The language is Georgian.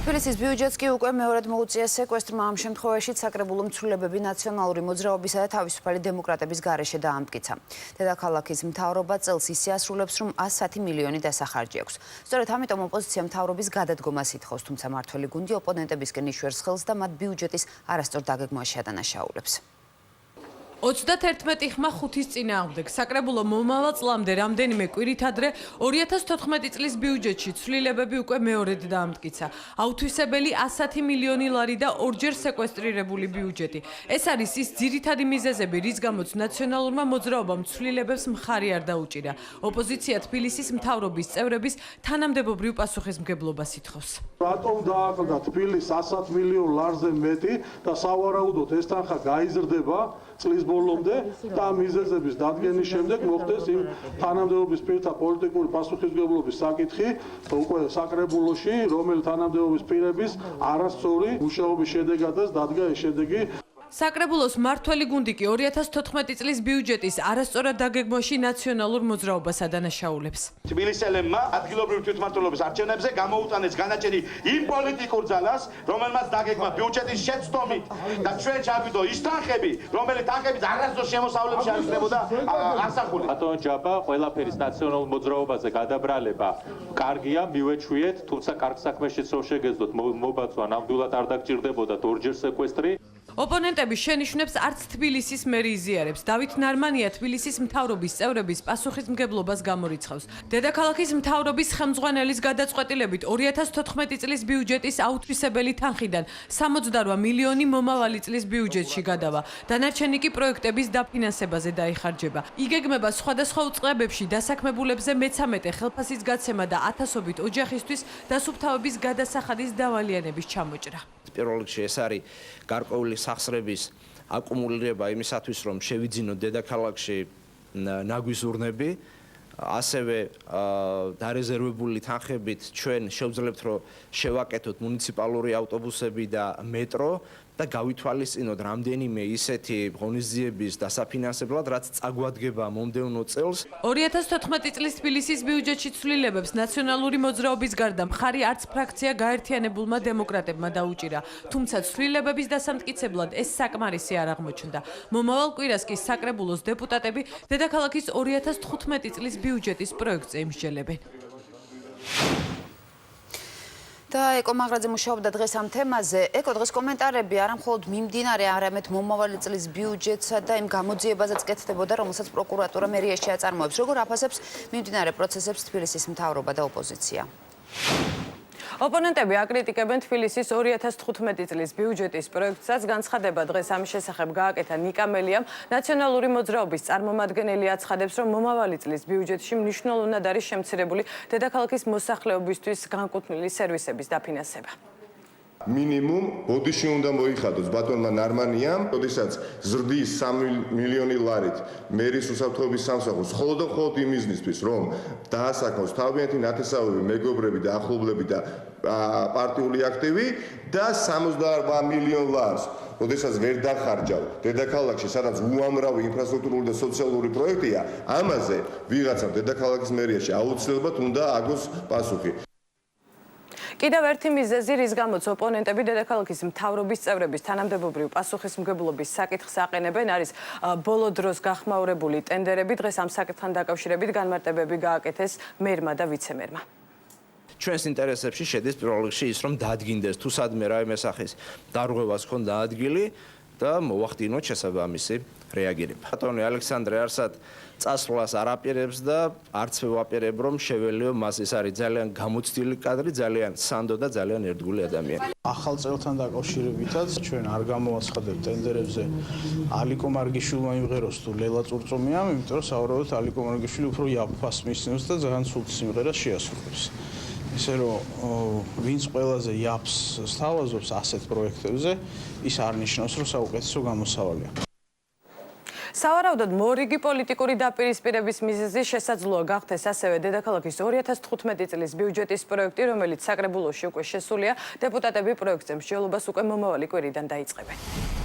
თბილისის ბიუჯეტს კი უკვე მეორედ მოუწია სეკვესტრმა, ამ შემთხვევაში საკრებულო მცვლილებები ნაციონალური მოძრაობისა და თავისუფალი დემოკრატების გარეშე დაამტკიცა. დედაქალაქის მთავრობა წელს ისე ასრულებს, რომ 110 მილიონი დასახარჯი აქვს. სწორედ ამიტომ ოპოზიცია მთავრობის გადადგომას ითხოვს, თუმცა მმართველი გუნდი ოპონენტებისკენ იშვერს ხელს და მათ ბიუჯეტის არასწორ დაგეგმვაში ადანაშაულებს. 31 ხმა 5-ის წინააღმდეგ საკრებულო მომავალ წლამდე რამდენიმე კვირით ადრე 2014 წლის ბიუჯეტში ცვლილებები უკვე მეორედ დაამტკიცა. აუთვისებელი 110 მილიონი ლარი და ორჯერ სეკვესტრირებული ბიუჯეტი. ეს არის ის ძირითადი მიზეზები, რის გამოც ნაციონალურმა მოძრაობამ ცვლილებებს მხარი არ დაუჭირა. ოპოზიცია თბილისის მთავრობის წევრების თანამდებობრივ პასუხისმგებლობას ითხოვს. რატომ დააკლდა თბილისს 100 მილიონ ლარზე მეტი და სავარაუდოდ ეს თანხა გაიზრდება წლის ბოლომდე და მიზეზების დადგენის შემდეგ მოხდეს იმ თანამდებობის პირთა პოლიტიკური პასუხისმგებლობის საკითხი უკვე საკრებულოში, რომელიც თანამდებობის პირების არასწორი მუშაობის შედეგადაც დადგა ეს შედეგი. საკრებულოს მმართველი გუნდი კი 2014 წლის ბიუჯეტის არასწორად დაგეგმვაში ნაციონალურ მოძრაობას ადანაშაულებს. თბილისელებმა ადგილობრივი თვითმმართველობის არჩევნებზე გამოუტანეს განაჩენი იმ პოლიტიკურ ძალას, რომელმაც დაგეგმა ბიუჯეტის შეცდომით და ჩვენ ჩავიდო ის თანხები, რომელიც თანხების არასწორ შემოსავლებში არ იქნებოდა ასახული. ბატონ ჯაბა, ყველაფერის ნაციონალურ მოძრაობაზე გადაბრალება კარგია, მივეჩვიეთ, თუმცა კარგ საქმეშიც რომ შეგეძლოთ მობაცვა, ნამდვილად არ დაგჭირდებოდათ ორჯერ სეკვესტრი. ოპონენტები შენიშვნებს არც თბილისის მერი იზიარებს. დავით ნარმანია თბილისის მთავრობის წევრების პასუხისმგებლობას გამორიცხავს. დედაქალაქის მთავრობის ხელმძღვანელის გადაწყვეტილებით 2014 წლის ბიუჯეტის აუთვისებელი თანხიდან 68 მილიონი მომავალი წლის ბიუჯეტში გადავა. დანარჩენი კი პროექტების დაფინანსებაზე დაიხარჯება. იგეგმება სხვადასხვა უწყებებში დასაქმებულებზე მე-13 ხელფასის გაცემა და ათასობით ოჯახისთვის დასუფთავების გადასახადის დავალიანების ჩამოჭრა. პირველ რიგში ეს არის გარკვეული სახსრების აკუმულირება იმისათვის, რომ შევიძინოთ დედაქალაქში ნაგვის ურნები, ასევე დარეზერვებული თანხებით ჩვენ შევძლებთ, რომ შევაკეთოთ მუნიციპალური ავტობუსები და მეტრო და გავითვალისწინოთ რამდენიმე ისეთი ღონისძიების დასაფინანსებლად, რაც წაგვადგება მომდევნო წელს. 2014 წლის თბილისის ბიუჯეტში ცვლილებებს ნაციონალური მოძრაობის გარდა მხარი არც ფრაქცია გაერთიანებულმა დემოკრატებმა დაუჭირა. თუმცა ცვლილებების დასამტკიცებლად ეს საკმარისი არ აღმოჩნდა. მომავალ კვირას კი საკრებულოს დეპუტატები დედაქალაქის 2015 წლის ბიუჯეტის პროექტზე იმსჯელებენ. და ეკო მაღრაძე მუშაობდა დღეს ამ თემაზე. ეკო, დღეს კომენტარები არა მხოლოდ მიმდინარე, არამედ მომავალი წლის ბიუჯეტსა და იმ გამოძიებაზეც კეთდებოდა, რომელსაც პროკურატურა მერიაში აწარმოებს. როგორ აფასებს მიმდინარე პროცესებს თბილისის მთავრობა და ოპოზიცია? ოპონენტები აკრიტიკებენ თბილისის 2015 წლის ბიუჯეტის პროექტსაც. განცხადება დღეს ამის შესახებ გააკეთა ნიკამელიამ. ნაციონალური მოძრაობის წარმომადგენელი აცხადებს, რომ მომავალი წლის ბიუჯეტში მნიშვნელოვნად არის შემცირებული დედაქალაქის მოსახლეობისთვის განკუთვნილი სერვისების დაფინანსება. მინიმუმ ბოდიში უნდა მოიხადოს ბატონმა ნარმანიამ, როდესაც ზრდის 3 მილიონი ლარით მერის უსაფრთხოების სამსახურს მხოლოდ იმ მიზნისთვის, რომ დაასაქმოს თავიანთი ნათესავები, მეგობრები და ახლობლები და პარტიული აქტივი და 68 მილიონ ლარს როდესაც ვერ დახარჯავ დედაქალაქში, სადაც უამრავი ინფრასტრუქტურული და სოციალური პროექტია, ამაზე ვიღაცამ დედაქალაქის მერიაში აუცილებლად უნდა აგოს პასუხი. კიდევ ერთი მიზეზი, რის გამოც ოპონენტები დედაქალაქის მთავრობის წევრების თანამდებობრივ პასუხისმგებლობის საკითხს აყენებენ, არის ბოლო დროს გახმაურებული ტენდერები. დღეს ამ საკითხთან დაკავშირებით განმარტებები გააკეთეს მერმა და ვიცემერმა. ჩვენს ინტერესებში შედის პირველ რიგში ის, რომ დადგინდეს თუ სადმე რაიმე სახის დარღვევას ჰქონდა ადგილი და მოვახდინოთ შესაბამისი რეაგირება. ბატონი ალექსანდრე არსად წასვლას არ აპირებს და არც ვაპირებ, რომ შეველიო მას. ეს არის ძალიან გამოცდილი კადრი, ძალიან სანდო და ძალიან ერთგული ადამიანი. ახალ წელთან დაკავშირებითაც ჩვენ არ გამოვაცხადებთ ტენდერებზე ალიკო მარგიშვილმა იმღეროს თუ ლელა წურწუმიამ, იმიტომ რომ სავარაუდოდ ალიკო მარგიშვილი უფრო იაფას მისცემს და ძალიან სულ სიმღერას შეასრულებს. ისე რომ ვინც ყველაზე იაფს სთავაზობს ასეთ პროექტებზე, ის არ ნიშნავს, რომ საუკეთესო გამოსავალია. სავარაუდოდ მორიგი პოლიტიკური დაპირისპირების მიზეზი შესაძლოა გახდეს ასევე დედაქალაქის 2015 წლის ბიუჯეტის პროექტი, რომელიც საკრებულოში უკვე შესულია. დეპუტატები პროექტზე მსჯელობას უკვე მომავალი კვირიდან დაიწყებენ.